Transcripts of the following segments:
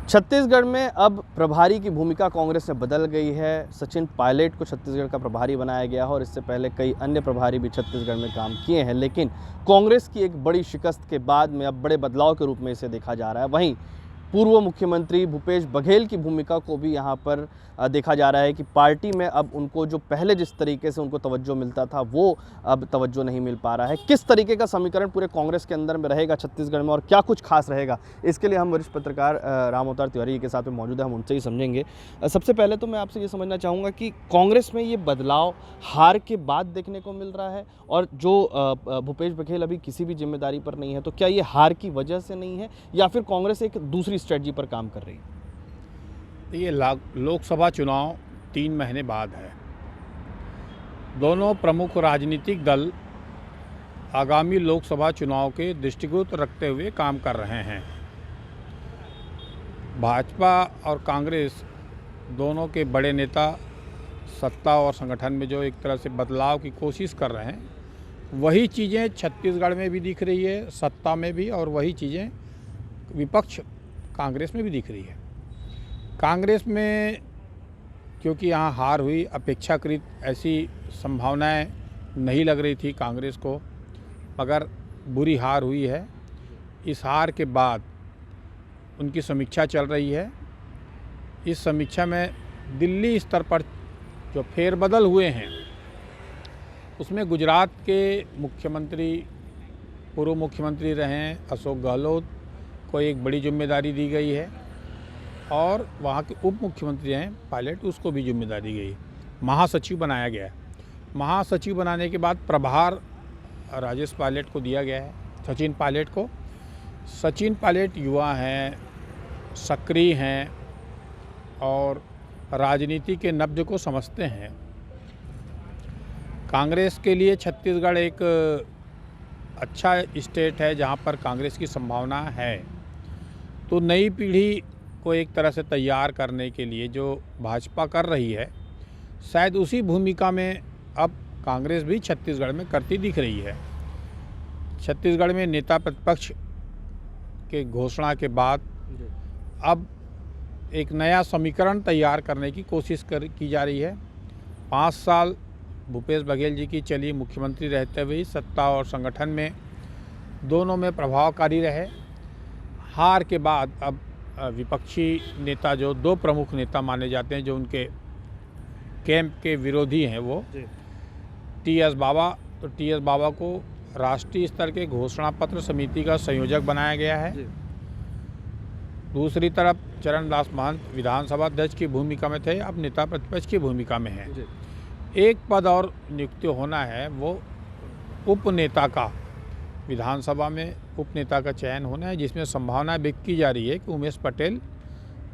छत्तीसगढ़ में अब प्रभारी की भूमिका कांग्रेस में बदल गई है। सचिन पायलट को छत्तीसगढ़ का प्रभारी बनाया गया है और इससे पहले कई अन्य प्रभारी भी छत्तीसगढ़ में काम किए हैं, लेकिन कांग्रेस की एक बड़ी शिकस्त के बाद में अब बड़े बदलाव के रूप में इसे देखा जा रहा है। वहीं पूर्व मुख्यमंत्री भूपेश बघेल की भूमिका को भी यहाँ पर देखा जा रहा है कि पार्टी में अब उनको जो पहले जिस तरीके से उनको तवज्जो मिलता था वो अब तवज्जो नहीं मिल पा रहा है। किस तरीके का समीकरण पूरे कांग्रेस के अंदर में रहेगा छत्तीसगढ़ में और क्या कुछ खास रहेगा, इसके लिए हम वरिष्ठ पत्रकार राम अवतार तिवारी के साथ में मौजूद है, हम उनसे ही समझेंगे। सबसे पहले तो मैं आपसे ये समझना चाहूँगा कि कांग्रेस में ये बदलाव हार के बाद देखने को मिल रहा है और जो भूपेश बघेल अभी किसी भी जिम्मेदारी पर नहीं है, तो क्या ये हार की वजह से नहीं है या फिर कांग्रेस एक दूसरी स्ट्रेटजी पर काम कर रही है? ये लोकसभा चुनाव 3 महीने बाद है। दोनों प्रमुख राजनीतिक दल आगामी लोकसभा चुनाव के दृष्टिगत रखते हुए काम कर रहे हैं। भाजपा और कांग्रेस दोनों के बड़े नेता सत्ता और संगठन में जो एक तरह से बदलाव की कोशिश कर रहे हैं, वही चीज़ें छत्तीसगढ़ में भी दिख रही है, सत्ता में भी, और वही चीज़ें विपक्ष कांग्रेस में भी दिख रही है। कांग्रेस में क्योंकि यहाँ हार हुई, अपेक्षाकृत ऐसी संभावनाएं नहीं लग रही थी कांग्रेस को, मगर बुरी हार हुई है। इस हार के बाद उनकी समीक्षा चल रही है। इस समीक्षा में दिल्ली स्तर पर जो फेरबदल हुए हैं उसमें गुजरात के मुख्यमंत्री, पूर्व मुख्यमंत्री रहे अशोक गहलोत को एक बड़ी जिम्मेदारी दी गई है और वहाँ के उप मुख्यमंत्री हैं पायलट, उसको भी जिम्मेदारी दी गई। महासचिव बनाया गया है। महासचिव बनाने के बाद प्रभार राजेश पायलट को दिया गया है, सचिन पायलट को। सचिन पायलट युवा हैं, सक्रिय हैं और राजनीति के नब्ज को समझते हैं। कांग्रेस के लिए छत्तीसगढ़ एक अच्छा स्टेट है जहाँ पर कांग्रेस की संभावना है। तो नई पीढ़ी को एक तरह से तैयार करने के लिए जो भाजपा कर रही है, शायद उसी भूमिका में अब कांग्रेस भी छत्तीसगढ़ में करती दिख रही है। छत्तीसगढ़ में नेता प्रतिपक्ष के घोषणा के बाद अब एक नया समीकरण तैयार करने की कोशिश की जा रही है। 5 साल भूपेश बघेल जी की चली मुख्यमंत्री रहते हुए सत्ता और संगठन में दोनों में प्रभावकारी रहे। हार के बाद अब विपक्षी नेता, जो 2 प्रमुख नेता माने जाते हैं जो उनके कैंप के विरोधी हैं, वो टी.एस. बाबा, तो टी.एस. बाबा को राष्ट्रीय स्तर के घोषणा पत्र समिति का संयोजक बनाया गया है। दूसरी तरफ चरणदास महंत विधानसभा अध्यक्ष की भूमिका में थे, अब नेता प्रतिपक्ष की भूमिका में है। एक पद और नियुक्ति होना है, वो उपनेता का, विधानसभा में उपनेता का चयन होना है, जिसमें संभावना व्यक्त की जा रही है कि उमेश पटेल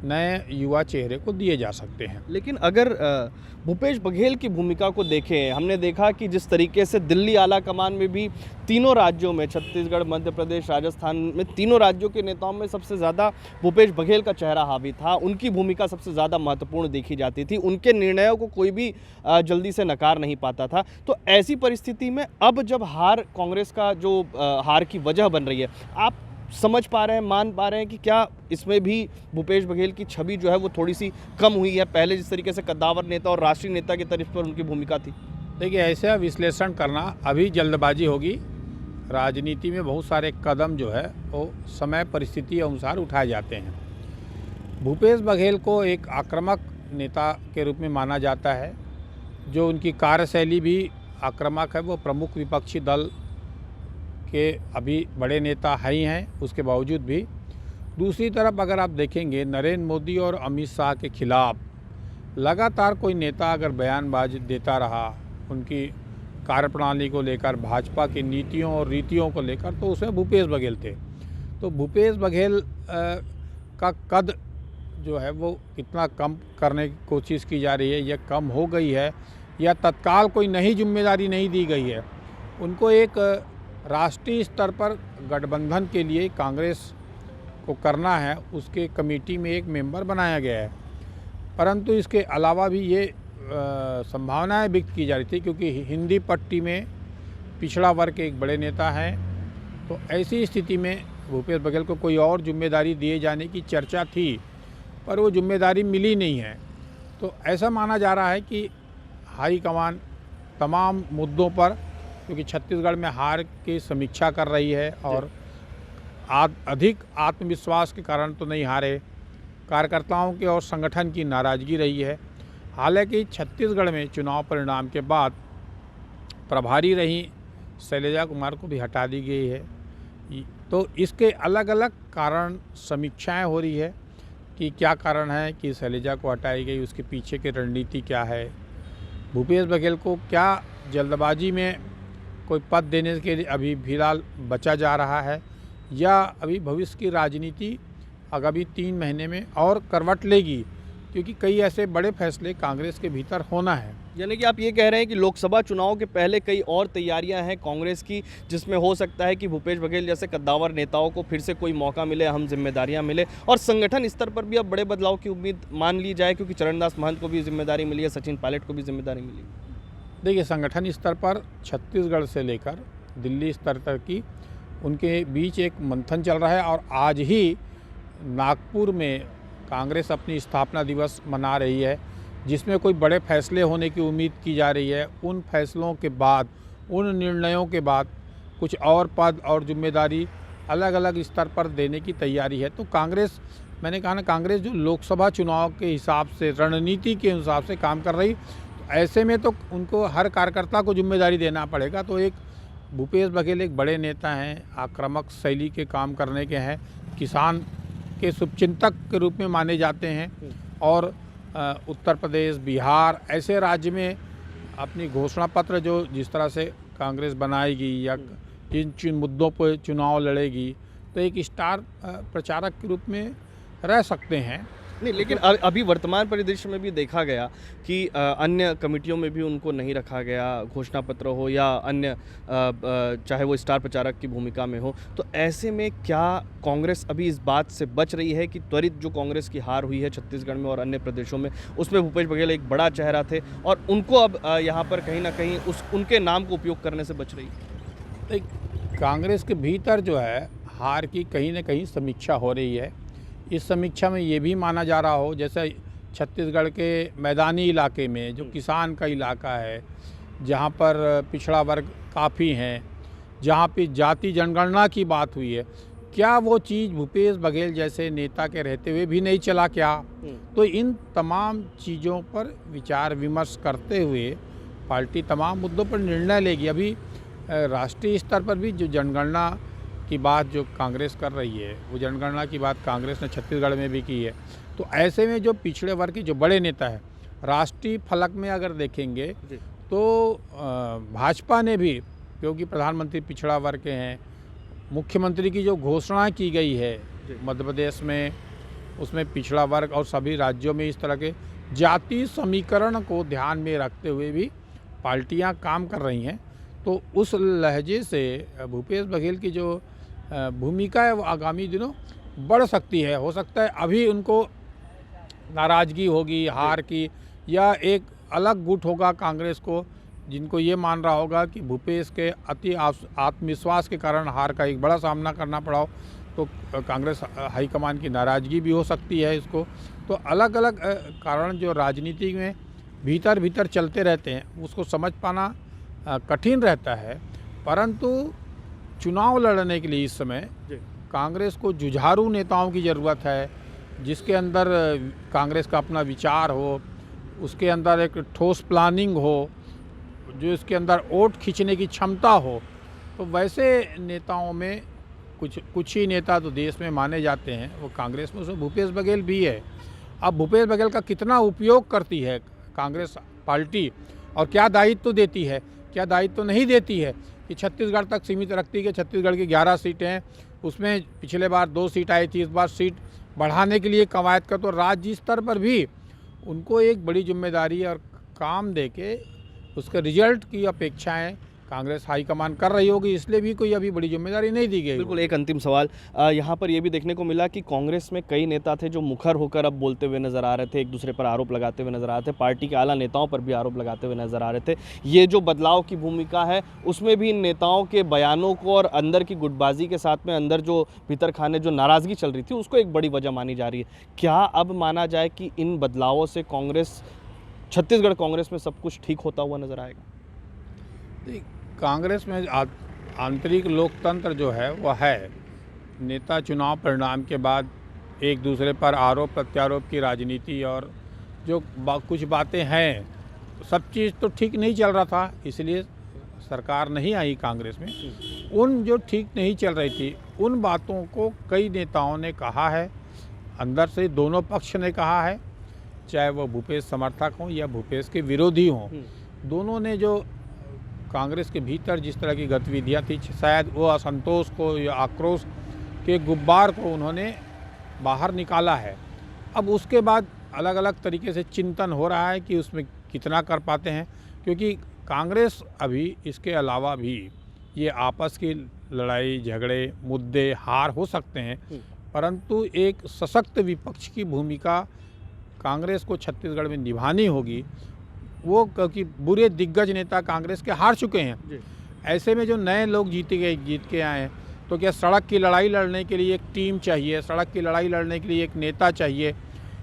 नए युवा चेहरे को दिए जा सकते हैं। लेकिन अगर भूपेश बघेल की भूमिका को देखें, हमने देखा कि जिस तरीके से दिल्ली आला कमान में भी तीनों राज्यों में, छत्तीसगढ़, मध्य प्रदेश, राजस्थान में तीनों राज्यों के नेताओं में सबसे ज़्यादा भूपेश बघेल का चेहरा हावी था। उनकी भूमिका सबसे ज़्यादा महत्वपूर्ण देखी जाती थी, उनके निर्णयों को कोई भी जल्दी से नकार नहीं पाता था। तो ऐसी परिस्थिति में अब जब हार कांग्रेस का जो हार की वजह बन रही है, आप समझ पा रहे हैं, मान पा रहे हैं कि क्या इसमें भी भूपेश बघेल की छवि जो है वो थोड़ी सी कम हुई है? पहले जिस तरीके से कद्दावर नेता और राष्ट्रीय नेता की तरफ पर उनकी भूमिका थी। देखिए, ऐसा विश्लेषण करना अभी जल्दबाजी होगी। राजनीति में बहुत सारे कदम जो है वो समय परिस्थिति अनुसार उठाए जाते हैं। भूपेश बघेल को एक आक्रामक नेता के रूप में माना जाता है, जो उनकी कार्यशैली भी आक्रामक है। वो प्रमुख विपक्षी दल के अभी बड़े नेता ही हैं, उसके बावजूद भी। दूसरी तरफ अगर आप देखेंगे, नरेंद्र मोदी और अमित शाह के खिलाफ लगातार कोई नेता अगर बयानबाजी देता रहा उनकी कार्यप्रणाली को लेकर, भाजपा की नीतियों और रीतियों को लेकर, तो उसमें भूपेश बघेल थे। तो भूपेश बघेल का कद जो है वो कितना कम करने की कोशिश की जा रही है, या कम हो गई है, या तत्काल कोई नई जिम्मेदारी नहीं दी गई है। उनको एक राष्ट्रीय स्तर पर गठबंधन के लिए कांग्रेस को करना है, उसके कमेटी में एक मेंबर बनाया गया है। परंतु इसके अलावा भी ये संभावनाएं व्यक्त की जा रही थी, क्योंकि हिंदी पट्टी में पिछड़ा वर्ग के एक बड़े नेता हैं। तो ऐसी स्थिति में भूपेश बघेल को कोई और जिम्मेदारी दिए जाने की चर्चा थी, पर वो जिम्मेदारी मिली नहीं है। तो ऐसा माना जा रहा है कि हाईकमान तमाम मुद्दों पर, क्योंकि छत्तीसगढ़ में हार की समीक्षा कर रही है और अधिक आत्मविश्वास के कारण तो नहीं हारे, कार्यकर्ताओं के और संगठन की नाराज़गी रही है। हालांकि छत्तीसगढ़ में चुनाव परिणाम के बाद प्रभारी रही शैलजा कुमार को भी हटा दी गई है। तो इसके अलग अलग कारण समीक्षाएं हो रही है कि क्या कारण है कि शैलजा को हटाई गई, उसके पीछे की रणनीति क्या है, भूपेश बघेल को क्या जल्दबाजी में कोई पद देने के लिए अभी फिलहाल बचा जा रहा है, या अभी भविष्य की राजनीति आगामी 3 महीने में और करवट लेगी, क्योंकि कई ऐसे बड़े फैसले कांग्रेस के भीतर होना है। यानी कि आप ये कह रहे हैं कि लोकसभा चुनाव के पहले कई और तैयारियां हैं कांग्रेस की, जिसमें हो सकता है कि भूपेश बघेल जैसे कद्दावर नेताओं को फिर से कोई मौका मिले, अहम जिम्मेदारियां मिले, और संगठन स्तर पर भी अब बड़े बदलाव की उम्मीद मान ली जाए, क्योंकि चरणदास महंत को भी जिम्मेदारी मिली है, सचिन पायलट को भी जिम्मेदारी मिली। देखिए, संगठन स्तर पर छत्तीसगढ़ से लेकर दिल्ली स्तर तक की उनके बीच एक मंथन चल रहा है, और आज ही नागपुर में कांग्रेस अपनी स्थापना दिवस मना रही है, जिसमें कोई बड़े फैसले होने की उम्मीद की जा रही है। उन फैसलों के बाद, उन निर्णयों के बाद कुछ और पद और जिम्मेदारी अलग अलग स्तर पर देने की तैयारी है। तो कांग्रेस, मैंने कहा ना, कांग्रेस जो लोकसभा चुनाव के हिसाब से, रणनीति के हिसाब से काम कर रही, तो ऐसे में तो उनको हर कार्यकर्ता को जिम्मेदारी देना पड़ेगा। तो एक भूपेश बघेल एक बड़े नेता हैं, आक्रामक शैली के काम करने के हैं, किसान के शुभचिंतक के रूप में माने जाते हैं, और उत्तर प्रदेश, बिहार ऐसे राज्य में अपनी घोषणा पत्र जो जिस तरह से कांग्रेस बनाएगी या जिन मुद्दों पर चुनाव लड़ेगी, तो एक स्टार प्रचारक के रूप में रह सकते हैं। नहीं, लेकिन अभी वर्तमान परिदृश्य में भी देखा गया कि अन्य कमेटियों में भी उनको नहीं रखा गया, घोषणा पत्र हो या अन्य चाहे वो स्टार प्रचारक की भूमिका में हो। तो ऐसे में क्या कांग्रेस अभी इस बात से बच रही है कि त्वरित जो कांग्रेस की हार हुई है छत्तीसगढ़ में और अन्य प्रदेशों में, उसमें भूपेश बघेल एक बड़ा चेहरा थे, और उनको अब यहाँ पर कहीं ना कहीं उनके नाम को उपयोग करने से बच रही है? कांग्रेस के भीतर जो है हार की कहीं ना कहीं समीक्षा हो रही है। इस समीक्षा में ये भी माना जा रहा हो, जैसे छत्तीसगढ़ के मैदानी इलाके में जो किसान का इलाका है, जहाँ पर पिछड़ा वर्ग काफ़ी हैं, जहाँ पे जाति जनगणना की बात हुई है, क्या वो चीज़ भूपेश बघेल जैसे नेता के रहते हुए भी नहीं चला क्या? तो इन तमाम चीज़ों पर विचार विमर्श करते हुए पार्टी तमाम मुद्दों पर निर्णय लेगी। अभी राष्ट्रीय स्तर पर भी जो जनगणना की बात जो कांग्रेस कर रही है, वो जनगणना की बात कांग्रेस ने छत्तीसगढ़ में भी की है। तो ऐसे में जो पिछड़े वर्ग के जो बड़े नेता है, राष्ट्रीय फलक में अगर देखेंगे तो भाजपा ने भी, क्योंकि प्रधानमंत्री पिछड़ा वर्ग के हैं, मुख्यमंत्री की जो घोषणा की गई है मध्य प्रदेश में, उसमें पिछड़ा वर्ग और सभी राज्यों में इस तरह के जाति समीकरण को ध्यान में रखते हुए भी पार्टियां काम कर रही हैं। तो उस लहजे से भूपेश बघेल की जो भूमिका है वो आगामी दिनों बढ़ सकती है। हो सकता है अभी उनको नाराज़गी होगी हार की, या एक अलग गुट होगा कांग्रेस को जिनको ये मान रहा होगा कि भूपेश के अति आत्मविश्वास के कारण हार का एक बड़ा सामना करना पड़ा हो, तो कांग्रेस हाईकमान की नाराज़गी भी हो सकती है इसको। तो अलग अलग कारण जो राजनीति में भीतर चलते रहते हैं, उसको समझ पाना कठिन रहता है। परंतु चुनाव लड़ने के लिए इस समय कांग्रेस को जुझारू नेताओं की ज़रूरत है, जिसके अंदर कांग्रेस का अपना विचार हो, उसके अंदर एक ठोस प्लानिंग हो, जो इसके अंदर वोट खींचने की क्षमता हो। तो वैसे नेताओं में कुछ ही नेता तो देश में माने जाते हैं, वो कांग्रेस में, उसमें भूपेश बघेल भी है। अब भूपेश बघेल का कितना उपयोग करती है कांग्रेस पार्टी, और क्या दायित्व तो देती है, क्या दायित्व तो नहीं देती है कि छत्तीसगढ़ तक सीमित रखती है। छत्तीसगढ़ की 11 सीटें हैं, उसमें पिछले बार 2 सीट आई थी, इस बार सीट बढ़ाने के लिए कवायद कर, तो राज्य स्तर पर भी उनको एक बड़ी जिम्मेदारी और काम दे के उसके रिजल्ट की अपेक्षाएँ कांग्रेस हाईकमान कर रही होगी, इसलिए भी कोई अभी बड़ी जिम्मेदारी नहीं दी गई। बिल्कुल, एक अंतिम सवाल यहाँ पर ये भी देखने को मिला कि कांग्रेस में कई नेता थे जो मुखर होकर अब बोलते हुए नजर आ रहे थे, एक दूसरे पर आरोप लगाते हुए नजर आ रहे थे, पार्टी के आला नेताओं पर भी आरोप लगाते हुए नजर आ रहे थे। ये जो बदलाव की भूमिका है उसमें भी इन नेताओं के बयानों को और अंदर की गुटबाजी के साथ में अंदर जो भीतर खाने जो नाराजगी चल रही थी उसको एक बड़ी वजह मानी जा रही है। क्या अब माना जाए कि इन बदलावों से कांग्रेस, छत्तीसगढ़ कांग्रेस में सब कुछ ठीक होता हुआ नजर आएगा? कांग्रेस में आंतरिक लोकतंत्र जो है वह है। नेता चुनाव परिणाम के बाद एक दूसरे पर आरोप प्रत्यारोप की राजनीति और जो कुछ बातें हैं, सब चीज़ तो ठीक नहीं चल रहा था, इसलिए सरकार नहीं आई कांग्रेस में। उन जो ठीक नहीं चल रही थी उन बातों को कई नेताओं ने कहा है, अंदर से दोनों पक्ष ने कहा है, चाहे वो भूपेश समर्थक हों या भूपेश के विरोधी हों। दोनों ने जो कांग्रेस के भीतर जिस तरह की गतिविधियाँ थी, शायद वो असंतोष को या आक्रोश के गुब्बार को उन्होंने बाहर निकाला है। अब उसके बाद अलग अलग तरीके से चिंतन हो रहा है कि उसमें कितना कर पाते हैं, क्योंकि कांग्रेस अभी इसके अलावा भी ये आपस की लड़ाई झगड़े मुद्दे हार हो सकते हैं, परंतु एक सशक्त विपक्ष की भूमिका कांग्रेस को छत्तीसगढ़ में निभानी होगी। वो क्योंकि बुरे दिग्गज नेता कांग्रेस के हार चुके हैं, ऐसे में जो नए लोग जीत के आए हैं, तो क्या सड़क की लड़ाई लड़ने के लिए एक टीम चाहिए, सड़क की लड़ाई लड़ने के लिए एक नेता चाहिए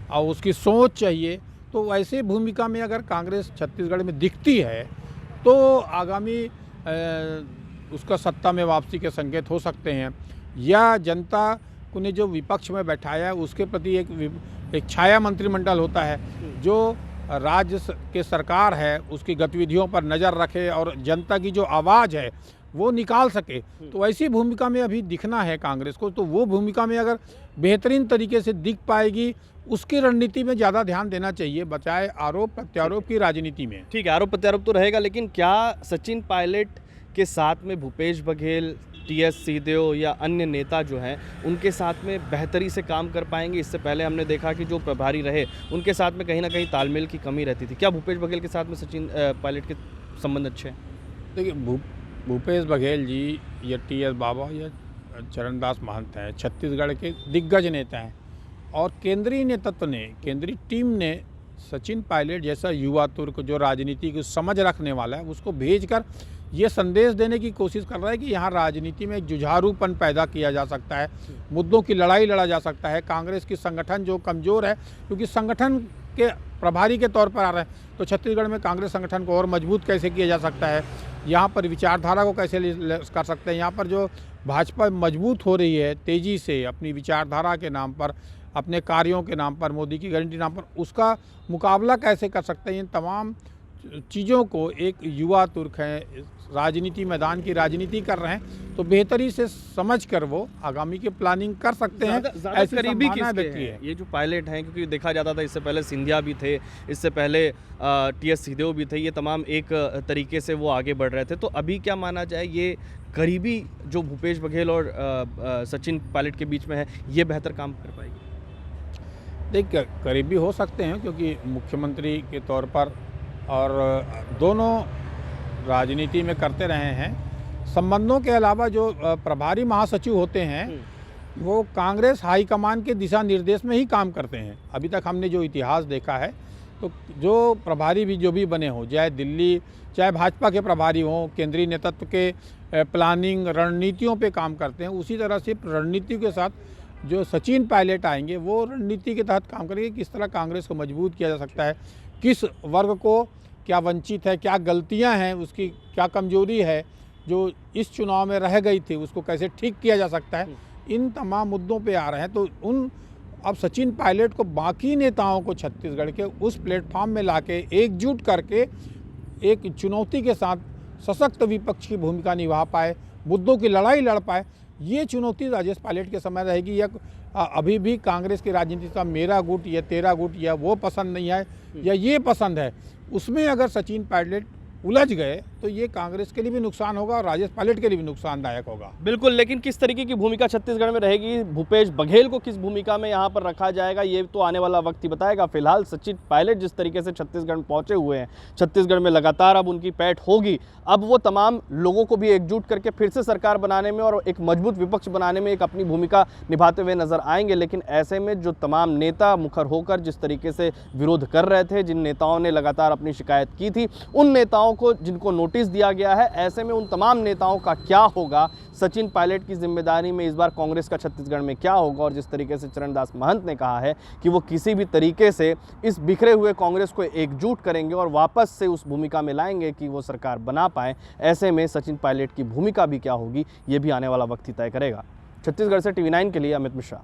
और उसकी सोच चाहिए। तो ऐसे भूमिका में अगर कांग्रेस छत्तीसगढ़ में दिखती है तो आगामी उसका सत्ता में वापसी के संकेत हो सकते हैं, या जनता को ने जो विपक्ष में बैठाया है उसके प्रति एक छाया मंत्रिमंडल होता है जो राज्य के सरकार है उसकी गतिविधियों पर नज़र रखे और जनता की जो आवाज़ है वो निकाल सके। तो ऐसी भूमिका में अभी दिखना है कांग्रेस को, तो वो भूमिका में अगर बेहतरीन तरीके से दिख पाएगी उसकी रणनीति में ज़्यादा ध्यान देना चाहिए, बचाए आरोप प्रत्यारोप की राजनीति में। ठीक है, आरोप प्रत्यारोप तो रहेगा, लेकिन क्या सचिन पायलट के साथ में भूपेश बघेल, टीएस सिंहदेव या अन्य नेता जो हैं उनके साथ में बेहतरी से काम कर पाएंगे? इससे पहले हमने देखा कि जो प्रभारी रहे उनके साथ में कहीं ना कहीं तालमेल की कमी रहती थी। क्या भूपेश बघेल के साथ में सचिन पायलट के संबंध अच्छे हैं? देखिए, भूपेश बघेल जी या टीएस बाबा या चरणदास महंत हैं, छत्तीसगढ़ के दिग्गज नेता हैं और केंद्रीय नेतृत्व ने, केंद्रीय टीम ने सचिन पायलट जैसा युवा तुर्क जो राजनीति की समझ रखने वाला है उसको भेजकर ये संदेश देने की कोशिश कर रहा है कि यहाँ राजनीति में एक जुझारूपन पैदा किया जा सकता है, मुद्दों की लड़ाई लड़ा जा सकता है। कांग्रेस की संगठन जो कमज़ोर है, क्योंकि संगठन के प्रभारी के तौर पर आ रहे हैं, तो छत्तीसगढ़ में कांग्रेस संगठन को और मजबूत कैसे किया जा सकता है, यहाँ पर विचारधारा को कैसे कर सकते हैं, यहाँ पर जो भाजपा मजबूत हो रही है तेज़ी से अपनी विचारधारा के नाम पर, अपने कार्यों के नाम पर, मोदी की गारंटी नाम पर, उसका मुकाबला कैसे कर सकते हैं। इन तमाम चीज़ों को एक युवा तुर्क हैं, राजनीति मैदान की राजनीति कर रहे हैं, तो बेहतरी से समझकर वो आगामी की प्लानिंग कर सकते हैं। ऐसी करीबी किसके हैं ये जो पायलट हैं? क्योंकि देखा जाता था इससे पहले सिंधिया भी थे, इससे पहले टीएस सिंहदेव भी थे, ये तमाम एक तरीके से वो आगे बढ़ रहे थे। तो अभी क्या माना जाए, ये करीबी जो भूपेश बघेल और सचिन पायलट के बीच में है, ये बेहतर काम कर पाएगी? देखिए, करीबी हो सकते हैं क्योंकि मुख्यमंत्री के तौर पर और दोनों राजनीति में करते रहे हैं। संबंधों के अलावा जो प्रभारी महासचिव होते हैं वो कांग्रेस हाईकमान के दिशा निर्देश में ही काम करते हैं। अभी तक हमने जो इतिहास देखा है, तो जो प्रभारी भी जो भी बने हों, चाहे दिल्ली चाहे भाजपा के प्रभारी हों, केंद्रीय नेतृत्व के प्लानिंग रणनीतियों पे काम करते हैं। उसी तरह से रणनीति के साथ जो सचिन पायलट आएंगे वो रणनीति के तहत काम करेंगे, किस तरह कांग्रेस को मजबूत किया जा सकता है, किस वर्ग को क्या वंचित है, क्या गलतियां हैं, उसकी क्या कमजोरी है जो इस चुनाव में रह गई थी, उसको कैसे ठीक किया जा सकता है। इन तमाम मुद्दों पे आ रहे हैं। तो अब सचिन पायलट को बाकी नेताओं को छत्तीसगढ़ के उस प्लेटफॉर्म में लाके एकजुट करके एक चुनौती के साथ सशक्त विपक्ष की भूमिका निभा पाए, मुद्दों की लड़ाई लड़ पाए, ये चुनौती राजेश पायलट के समय रहेगी। या अभी भी कांग्रेस की राजनीति का मेरा गुट या तेरा गुट या वो पसंद नहीं है या ये पसंद है, उसमें अगर सचिन पायलट उलझ गए तो ये कांग्रेस के लिए भी नुकसान होगा और राजेश पायलट के लिए भी नुकसानदायक होगा। बिल्कुल, लेकिन किस तरीके की भूमिका छत्तीसगढ़ में रहेगी, भूपेश बघेल को किस भूमिका में यहाँ पर रखा जाएगा, ये तो आने वाला वक्त ही बताएगा। फिलहाल सचिन पायलट जिस तरीके से छत्तीसगढ़ में पहुंचे हुए हैं, छत्तीसगढ़ में लगातार अब उनकी पैठ होगी। अब वो तमाम लोगों को भी एकजुट करके फिर से सरकार बनाने में और एक मजबूत विपक्ष बनाने में एक अपनी भूमिका निभाते हुए नजर आएंगे। लेकिन ऐसे में जो तमाम नेता मुखर होकर जिस तरीके से विरोध कर रहे थे, जिन नेताओं ने लगातार अपनी शिकायत की थी, उन नेताओं को जिनको नोटिस दिया गया है, ऐसे में उन तमाम नेताओं का क्या होगा, सचिन पायलट की जिम्मेदारी में इस बार कांग्रेस का छत्तीसगढ़ में क्या होगा। और जिस तरीके से चरणदास महंत ने कहा है कि वो किसी भी तरीके से इस बिखरे हुए कांग्रेस को एकजुट करेंगे और वापस से उस भूमिका में लाएंगे कि वो सरकार बना पाए, ऐसे में सचिन पायलट की भूमिका भी क्या होगी, ये भी आने वाला वक्त ही तय करेगा। छत्तीसगढ़ से TV9 के लिए अमित मिश्रा।